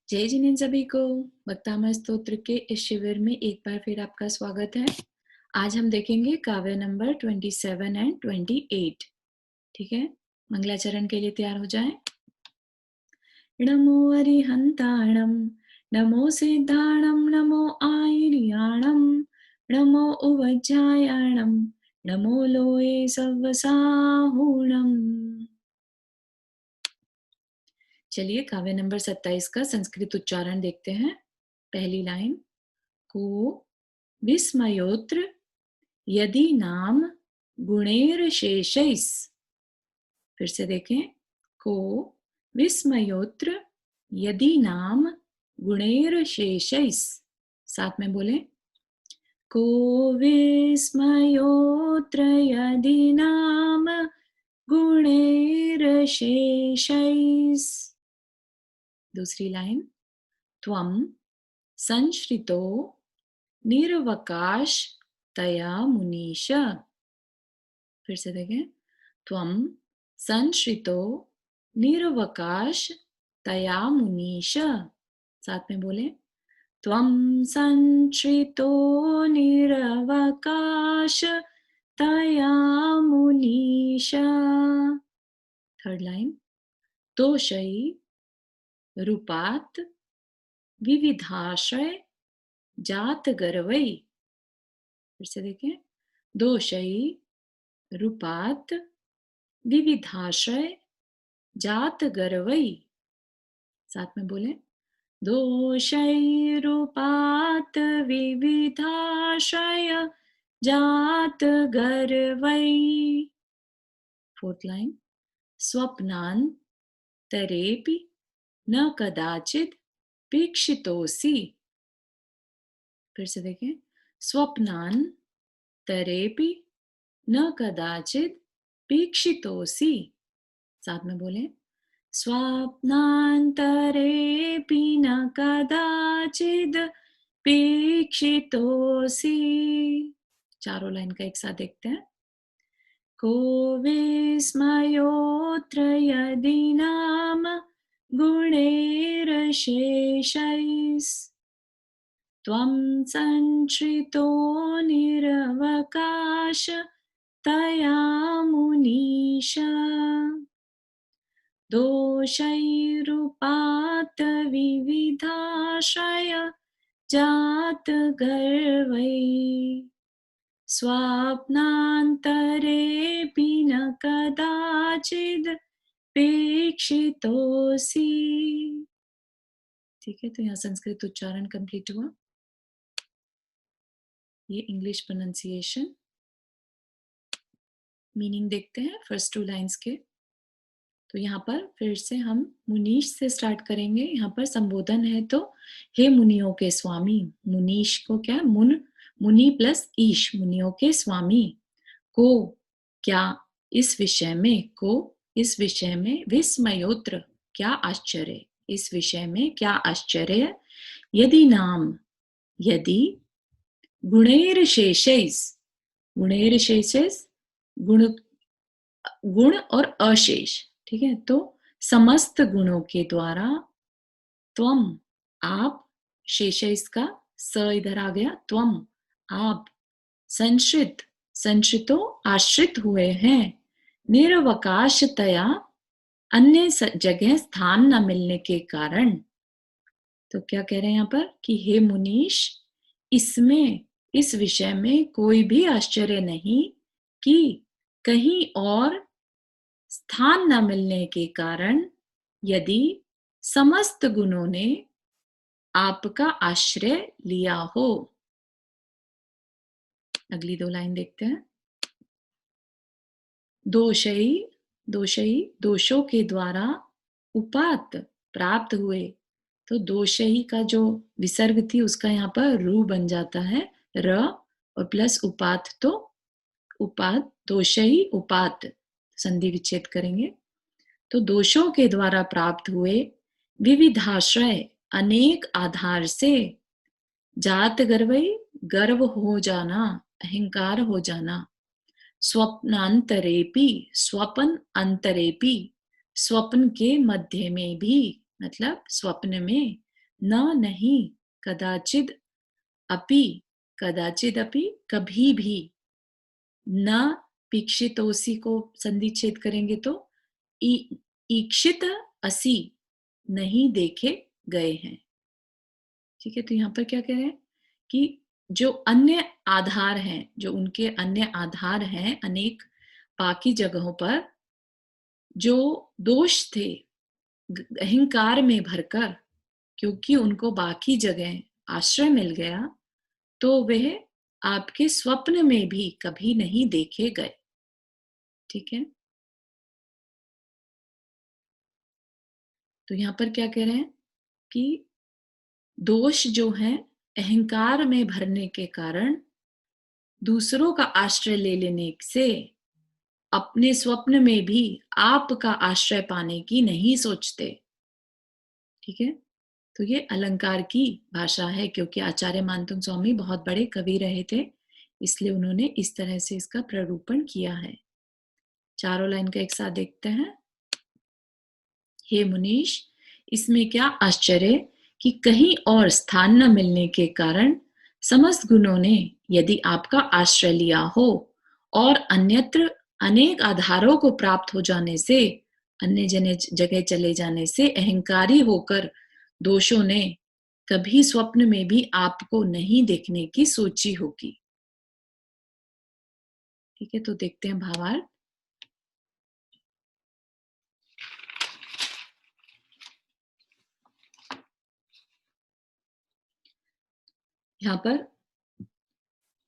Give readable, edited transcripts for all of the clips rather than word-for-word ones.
जय जिनेन सभी को भक्तामय स्तोत्र के इस शिविर में एक बार फिर आपका स्वागत है। आज हम देखेंगे काव्य नंबर 27 एंड 28। ठीक है, मंगलाचरण के लिए तैयार हो जाएं। नमो अरिहंताणम, नमो सिद्धाणम, नमो आयर्याणम, नमो उवज्जायाणम, नमो लोये सव्वसाहुणम। चलिए काव्य नंबर 27 का संस्कृत उच्चारण देखते हैं। पहली लाइन, को विस्मयोत्र यदि नाम गुणैर्शेषैस्। फिर से देखें, को विस्मयोत्र यदि नाम गुणैर्शेषैस्। साथ में बोले, को विस्मयोत्र यदि नाम गुणैर्शेषैस्। दूसरी लाइन, त्वं संश्रितो निर्वकाश तया मुनीश। फिर से देखें, त्वं संश्रितो निर्वकाश तया मुनीश। साथ में बोले, त्वं संश्रितो निर्वकाश तया मुनीश। थर्ड लाइन, तोषई रूपात विविधाश्रय जात गर्वै। फिर से देखें, दोषई रूपात विविधाश्रय जात गर्वै। साथ में बोले, दोषई रूपात विविधाश्रय जात गर्वै। फोर्थ लाइन, स्वप्नान्तरेपि न कदाचित् पीक्षितोऽसि। फिर से देखें, स्वप्नान्तरेपि न कदाचित् पीक्षितोऽसि। साथ में बोले, स्वप्नान्तरेपि न कदाचित् पीक्षितोऽसि। चारों लाइन का एक साथ देखते हैं। को विस्मयोऽत्र यदि नाम गुणैर्शेषैस्। त्वं संश्रितो निर्वकाश तया मुनीश। दोषैरूपात् विविधाश्रय जात गर्वै। स्वप्नान्तरेपि न कदाचित् पेक्षितोऽसि। ठीक है, तो यहाँ संस्कृत उच्चारण कंप्लीट हुआ। ये इंग्लिश प्रोनाउंसिएशन। मीनिंग देखते हैं फर्स्ट टू लाइंस के। तो यहाँ पर फिर से हम मुनीश से स्टार्ट करेंगे। यहाँ पर संबोधन है, तो हे मुनियों के स्वामी। मुनीश को क्या, मुनि प्लस ईश, मुनियों के स्वामी। को क्या इस विषय में, को इस विषय में, विस्मयोत्र क्या आश्चर्य, इस विषय में क्या आश्चर्य। यदि नाम, यदि, गुणैर्शेषैस्, गुणैर्शेषैस् गुण और अशेष। ठीक है, तो समस्त गुणों के द्वारा, त्वम आप, शेषैस् का स इधर आ गया, त्वम आप, संश्रित संश्रितो आश्रित हुए हैं, निरवकाशतया अन्य जगह स्थान न मिलने के कारण। तो क्या कह रहे हैं यहाँ पर कि हे मुनीश, इसमें, इस विषय में कोई भी आश्चर्य नहीं कि कहीं और स्थान न मिलने के कारण यदि समस्त गुणों ने आपका आश्रय लिया हो। अगली दो लाइन देखते हैं। दोषई, दोषई दोषों के द्वारा उपात प्राप्त हुए। तो दोषई का जो विसर्ग थी उसका यहाँ पर रू बन जाता है, र और प्लस उपात, तो उपात, दोषई उपात, संधि विच्छेद करेंगे। तो दोषों के द्वारा प्राप्त हुए, विविधाश्रय अनेक आधार से, जात गर्वई गर्व हो जाना, अहंकार हो जाना, स्वप्नांतरेपि, स्वप्न अंतरेपि, स्वप्न के मध्य में भी, मतलब स्वप्न में, न नहीं, कदाचिद अपि, कदाचिद अपि कभी भी, न पीक्षितोसी को संधि छेद करेंगे तो ईक्षित असि, नहीं देखे गए हैं। ठीक है, तो यहाँ पर क्या कह रहे हैं कि जो अन्य आधार हैं, जो उनके अन्य आधार हैं अनेक बाकी जगहों पर, जो दोष थे अहंकार में भरकर, क्योंकि उनको बाकी जगह आश्रय मिल गया, तो वह आपके स्वप्न में भी कभी नहीं देखे गए। ठीक है, तो यहाँ पर क्या कह रहे हैं कि दोष जो है अहंकार में भरने के कारण दूसरों का आश्रय ले लेने से अपने स्वप्न में भी आपका आश्रय पाने की नहीं सोचते। ठीक है, तो ये अलंकार की भाषा है, क्योंकि आचार्य मानतुंग स्वामी बहुत बड़े कवि रहे थे, इसलिए उन्होंने इस तरह से इसका प्ररूपण किया है। चारों लाइन का एक साथ देखते हैं। हे मुनीश, इसमें क्या आश्चर्य कि कहीं और स्थान न मिलने के कारण समस्त गुणों ने यदि आपका आश्रय लिया हो और अन्यत्र अनेक आधारों को प्राप्त हो जाने से, अन्य जगह चले जाने से अहंकारी होकर दोषों ने कभी स्वप्न में भी आपको नहीं देखने की सोची होगी। ठीक है, तो देखते हैं भावार्थ।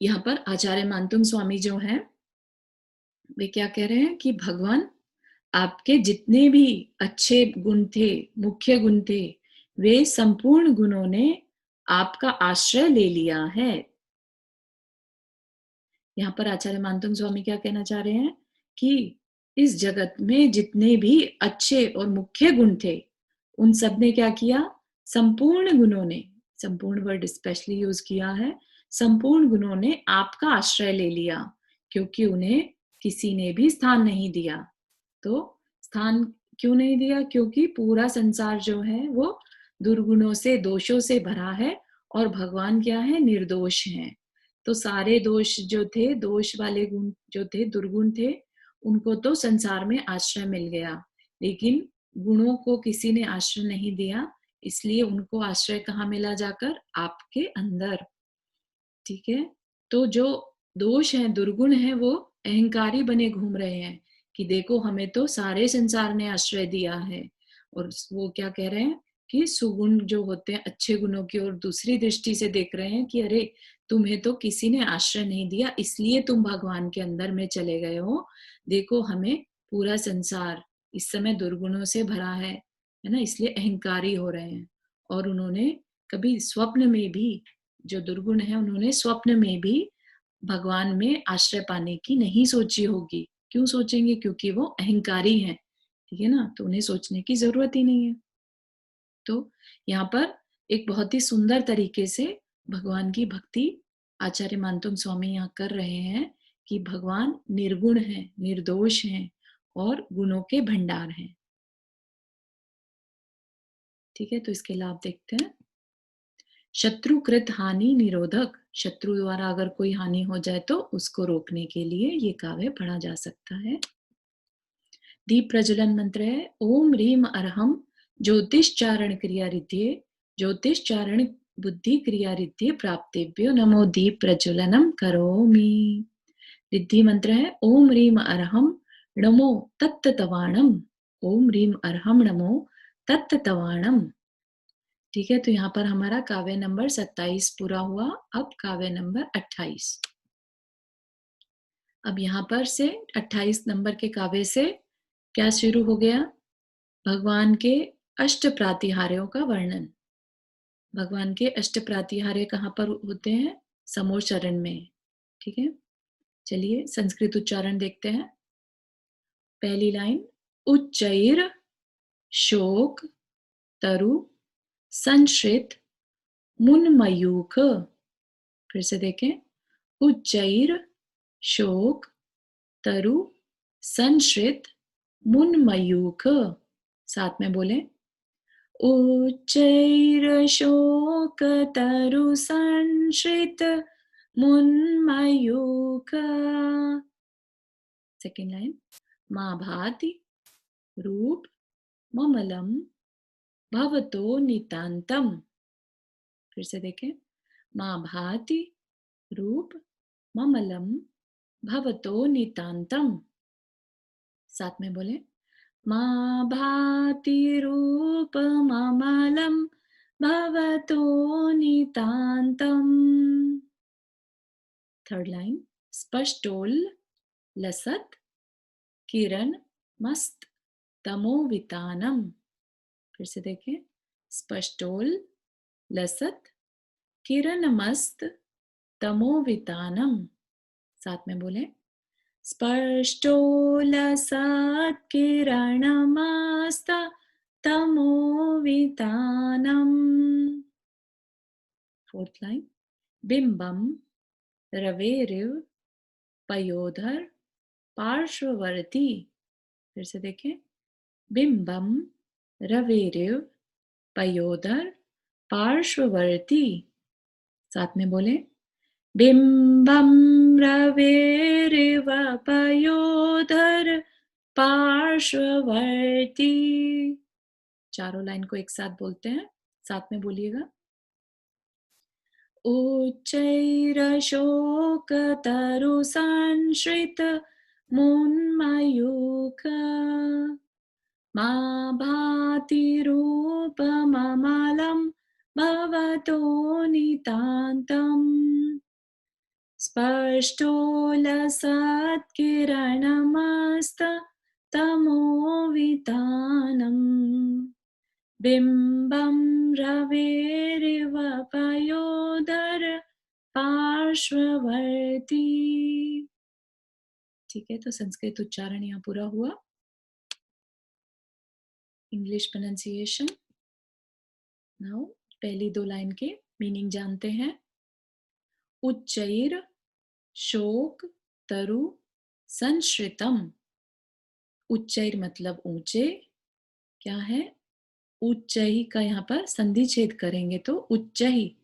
यहाँ पर आचार्य मानतुंग स्वामी जो हैं वे क्या कह रहे हैं कि भगवान आपके जितने भी अच्छे गुण थे, मुख्य गुण थे, वे संपूर्ण गुणों ने आपका आश्रय ले लिया है। यहाँ पर आचार्य मानतुंग स्वामी क्या कहना चाह रहे हैं कि इस जगत में जितने भी अच्छे और मुख्य गुण थे, उन सब ने क्या किया, संपूर्ण गुणों ने, संपूर्ण वर्ड स्पेशली यूज किया है, संपूर्ण गुणों ने आपका आश्रय ले लिया, क्योंकि उन्हें किसी ने भी स्थान नहीं दिया। तो स्थान क्यों नहीं दिया? क्योंकि पूरा संसार जो है वो दुर्गुणों से, दोषों से भरा है, और भगवान क्या है, निर्दोष हैं। तो सारे दोष जो थे, दोष वाले गुण जो थे, दुर्गुण थे, उनको तो संसार में आश्रय मिल गया, लेकिन गुणों को किसी ने आश्रय नहीं दिया, इसलिए उनको आश्रय कहाँ मिला? जाकर आपके अंदर। ठीक है, तो जो दोष है, दुर्गुण है, वो अहंकारी बने घूम रहे हैं कि देखो हमें तो सारे संसार ने आश्रय दिया है, और वो क्या कह रहे हैं कि सुगुण जो होते हैं, अच्छे गुणों की ओर दूसरी दृष्टि से देख रहे हैं कि अरे तुम्हें तो किसी ने आश्रय नहीं दिया, इसलिए तुम भगवान के अंदर में चले गए हो। देखो हमें पूरा संसार इस समय दुर्गुणों से भरा है ना, इसलिए अहंकारी हो रहे हैं। और उन्होंने कभी स्वप्न में भी, जो दुर्गुण है, उन्होंने स्वप्न में भी भगवान में आश्रय पाने की नहीं सोची होगी। क्यों सोचेंगे? क्योंकि वो अहंकारी हैं। ठीक है ना, तो उन्हें सोचने की जरूरत ही नहीं है। तो यहाँ पर एक बहुत ही सुंदर तरीके से भगवान की भक्ति आचार्य मानतुंग स्वामी यहाँ कर रहे हैं कि भगवान निर्गुण हैं, निर्दोष हैं और गुणों के भंडार हैं। ठीक है, तो इसके लाभ देखते हैं। शत्रुकृत हानि निरोधक, शत्रु द्वारा अगर कोई हानि हो जाए तो उसको रोकने के लिए ये काव्य पढ़ा जा सकता है। दीप प्रज्वलन मंत्र है ओम ह्रीम अरहम ज्योतिषचारण क्रिया रिद्धि, ज्योतिषचारण बुद्धि क्रिया रिद्धि प्राप्तेभ्यो नमो दीप प्रज्वलनम करोमि। रिद्धि मंत्र है ओम ह्रीम अरहम नमो तत्तवाणम, ओम ह्रीम अरहम नमो तत्तवाणम। ठीक है, तो यहाँ पर हमारा काव्य नंबर 27 पूरा हुआ। अब काव्य नंबर 28। अब यहाँ पर से 28 नंबर के काव्य से क्या शुरू हो गया? भगवान के अष्ट प्रातिहार्यों का वर्णन। भगवान के अष्ट प्रातिहार्य कहाँ पर होते हैं? समोर चरण में। ठीक है, चलिए संस्कृत उच्चारण देखते हैं। पहली लाइन, उच्चैर शोक तरु संश्रित मुन्मयूख। फिर से देखें, उच्चैर शोक तरु संश्रित मुन्मयूख। साथ में बोले, उच्चैरशोकतरुसंश्रित मुन्मयूख. Second line. मा भाति रूप ममलम भवतो नितांतम. फिर से देखें. मा भाति रूप ममलम भवतो नितांतम. साथ में बोले. मा भाति रूप ममलम भवतो नितांतम. Third line. स्पष्टोल लसत किरण मस्त तमोवितानम. फिर से देखें. स्पष्टोल लसत किरण मस्त तमोवितानम. साथ में बोले. स्पष्टोलसत किरणमस्त तमोवितानम. Fourth line. बिंबम रवेरिव पयोधर पार्श्ववर्ती. फिर से देखें. बिंबम रवेरिव पयोधर पार्श्ववर्ती. साथ में बोले. बिंबम रवेरिव पयोधर पार्श्ववर्ती. चारों लाइन को एक साथ बोलते हैं. साथ में बोलिएगा. उच्चैरशोकतरुसंश्रित मुन्मयूख मा भाति रूपममलं भवतो नितान्तम्. स्पष्टोलसत्किरणमस्तमोवितानम्. बिंबम रवेरिव पयोधर पार्श्ववर्ती. ठीक है. तो संस्कृत उच्चारण यहाँ पूरा हुआ. English pronunciation. नाउ पहली दो लाइन के मीनिंग जानते हैं. उच्चैर शोक तरु संश्रितम. उच्चैर मतलब ऊंचे. क्या है. उच्चई का यहाँ पर संधि छेद करेंगे तो उच्चई.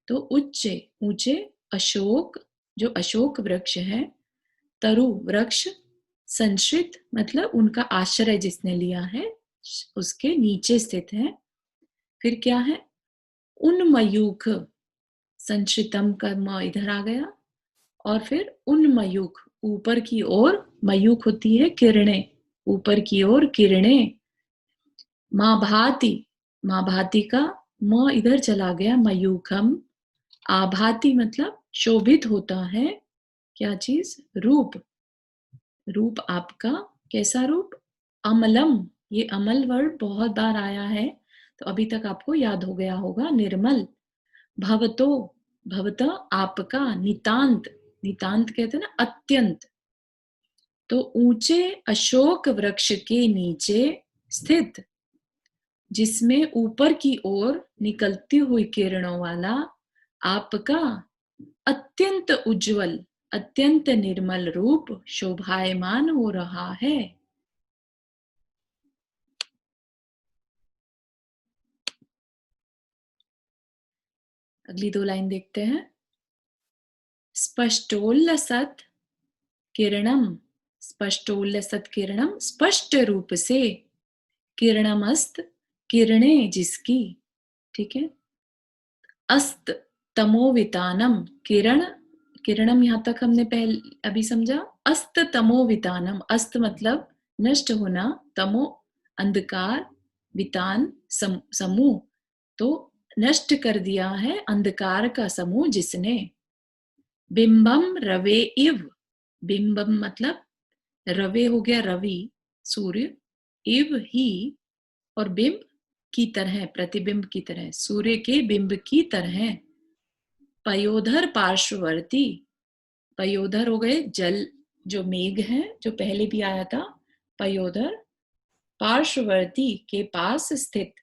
तो उच्चे ऊंचे. अशोक जो अशोक वृक्ष है. तरु वृक्ष. संश्रित मतलब उनका आश्रय जिसने लिया है उसके नीचे स्थित है. फिर क्या है. उन्मयूख. संश्रितम का म इधर आ गया. और फिर उन्मयूख ऊपर की ओर. मयूख होती है किरणें. ऊपर की ओर किरणें. माँ भाति. माँ भाति का म इधर चला गया. मयूखम. आभाति मतलब शोभित होता है. क्या चीज. रूप. रूप आपका कैसा रूप. अमलम. ये अमल वर्ड बहुत बार आया है तो अभी तक आपको याद हो गया होगा. निर्मल. भवतो. भवत आपका. नितांत. नितांत कहते हैं ना अत्यंत. तो ऊंचे अशोक वृक्ष के नीचे स्थित जिसमें ऊपर की ओर निकलती हुई किरणों वाला आपका अत्यंत उज्जवल अत्यंत निर्मल रूप शोभायमान हो रहा है. अगली दो लाइन देखते हैं. स्पष्टोल्लसत किरणम. स्पष्टोल्लसत किरणम स्पष्ट रूप से. किरणमस्त किरणें जिसकी. ठीक है. अस्त तमोवितानम. किरण. किरणम यहां तक हमने पहले अभी समझा. अस्त तमोवितानम. अस्त मतलब नष्ट होना. तमो अंधकार. वितान समूह. तो नष्ट कर दिया है अंधकार का समूह जिसने. बिंबम रवे इव. बिंबम मतलब रवे हो गया रवि सूर्य. इव ही. और बिंब की तरह प्रतिबिंब की तरह. सूर्य के बिंब की तरह. पयोधर पार्श्ववर्ती. पयोधर हो गए जल जो मेघ है जो पहले भी आया था. पयोधर पार्श्ववर्ती के पास स्थित.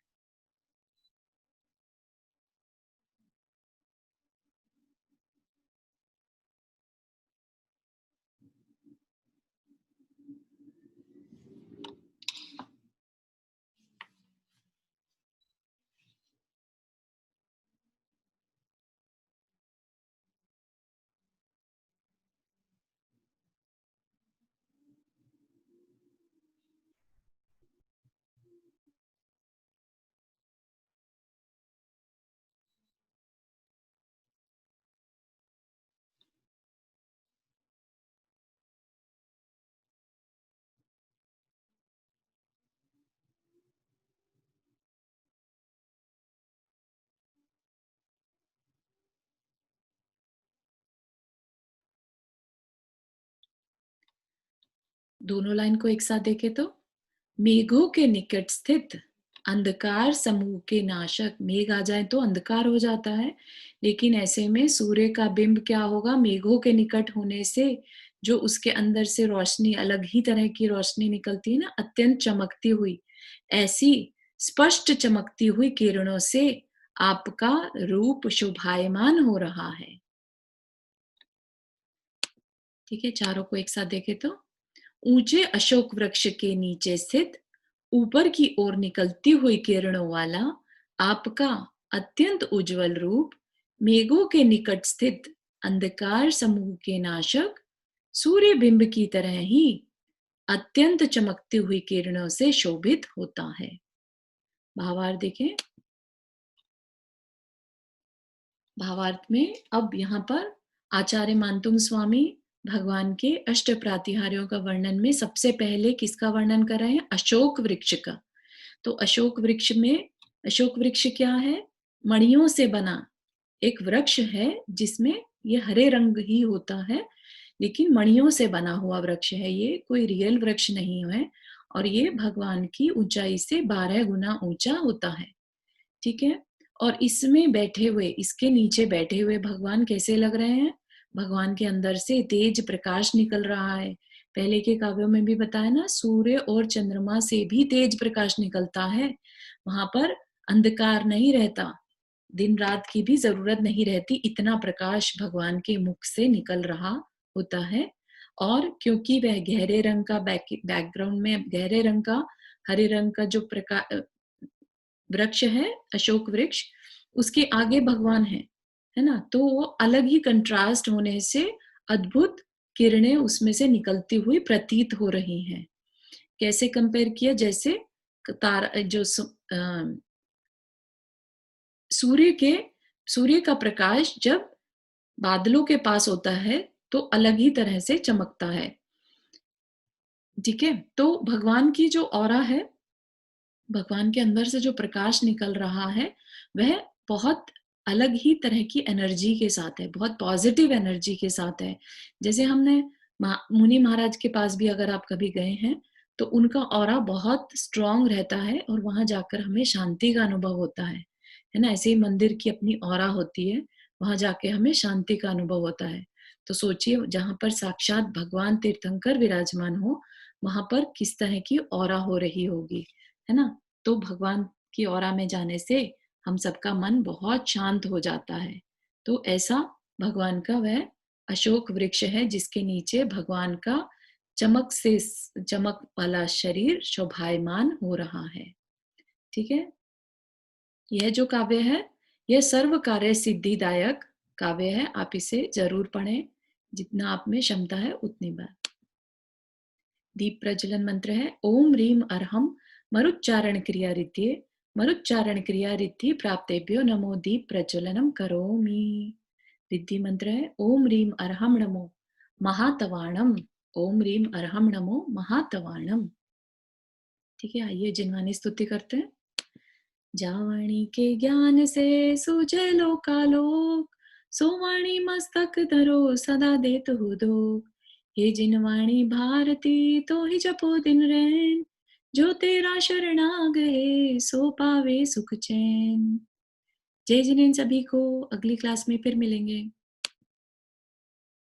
दोनों लाइन को एक साथ देखें तो, मेघों के निकट स्थित अंधकार समूह के नाशक। मेघ आ जाए तो अंधकार हो जाता है, लेकिन ऐसे में सूर्य का बिंब क्या होगा, मेघों के निकट होने से जो उसके अंदर से रोशनी, अलग ही तरह की रोशनी निकलती है ना, अत्यंत चमकती हुई, ऐसी स्पष्ट चमकती हुई किरणों से आपका रूप शोभायमान हो रहा है। ठीक है, चारों को एक साथ देखें तो, ऊंचे अशोक वृक्ष के नीचे स्थित ऊपर की ओर निकलती हुई किरणों वाला आपका अत्यंत उज्जवल रूप, मेघों के निकट स्थित अंधकार समूह के नाशक सूर्य बिंब की तरह ही अत्यंत चमकती हुई किरणों से शोभित होता है। भावार्थ देखें। भावार्थ में अब यहाँ पर आचार्य मानतुंग स्वामी भगवान के अष्ट प्रातिहार्यों का वर्णन में सबसे पहले किसका वर्णन कर रहे हैं, अशोक वृक्ष का। तो अशोक वृक्ष में, अशोक वृक्ष क्या है, मणियों से बना एक वृक्ष है, जिसमें ये हरे रंग ही होता है, लेकिन मणियों से बना हुआ वृक्ष है, ये कोई रियल वृक्ष नहीं है, और ये भगवान की ऊंचाई से 12 गुना ऊंचा होता है। ठीक है, और इसमें बैठे हुए, इसके नीचे बैठे हुए भगवान कैसे लग रहे हैं, भगवान के अंदर से तेज प्रकाश निकल रहा है। पहले के काव्यों में भी बताया ना, सूर्य और चंद्रमा से भी तेज प्रकाश निकलता है, वहां पर अंधकार नहीं रहता, दिन रात की भी जरूरत नहीं रहती, इतना प्रकाश भगवान के मुख से निकल रहा होता है। और क्योंकि वह गहरे रंग का बैकग्राउंड में गहरे रंग का, हरे रंग का जो प्रकाश वृक्ष है, अशोक वृक्ष, उसके आगे भगवान है ना, तो वो अलग ही कंट्रास्ट होने से अद्भुत किरणें उसमें से निकलती हुई प्रतीत हो रही हैं। कैसे कंपेयर किया, जैसे तारा जो सूर्य के, सूर्य का प्रकाश जब बादलों के पास होता है तो अलग ही तरह से चमकता है। ठीक है, तो भगवान की जो ऑरा है, भगवान के अंदर से जो प्रकाश निकल रहा है, वह बहुत अलग ही तरह की एनर्जी के साथ है, बहुत पॉजिटिव एनर्जी के साथ है। जैसे हमने मुनि महाराज के पास भी अगर आप कभी गए हैं, तो उनका ऑरा बहुत स्ट्रांग रहता है और वहां जाकर हमें शांति का अनुभव होता है ना। ऐसे ही मंदिर की अपनी ऑरा होती है, वहां जाके हमें शांति का अनुभव होता है। तो सोचिए, जहां पर साक्षात भगवान तीर्थंकर विराजमान हो, वहां पर किस तरह की ऑरा हो रही होगी, है ना। तो भगवान की औरा में जाने से हम सबका मन बहुत शांत हो जाता है। तो ऐसा भगवान का वह अशोक वृक्ष है, जिसके नीचे भगवान का चमक से चमक वाला शरीर शोभायमान हो रहा है। ठीक है, यह जो काव्य है, यह सर्व कार्य सिद्धिदायक काव्य है। आप इसे जरूर पढ़ें, जितना आप में क्षमता है उतनी बार। दीप प्रज्वलन मंत्र है, ओम रीम अर्हम मरुच्चारण क्रिया रिद्धि, मरुच्चारण क्रिया रिद्धि प्राप्तेभ्यो नमो दीप प्रज्वलनम करोमि। रिद्धि मंत्र है, ओम रीम अर्हम नमो महातवाणम, ओम रीम अर्हम नमो महातवाणम। ठीक है, आइए जिन्वानी स्तुति करते हैं। जावाणी के ज्ञान से सूझे लोकालोक, सोवाणी मस्तक धरो सदा देत हो दो। हे जिनवाणी भारती तो ही जपो दिन रैन, जो तेरा शरण आ गए सो पावे सुख चैन। जय जिनेन। सभी को अगली क्लास में फिर मिलेंगे।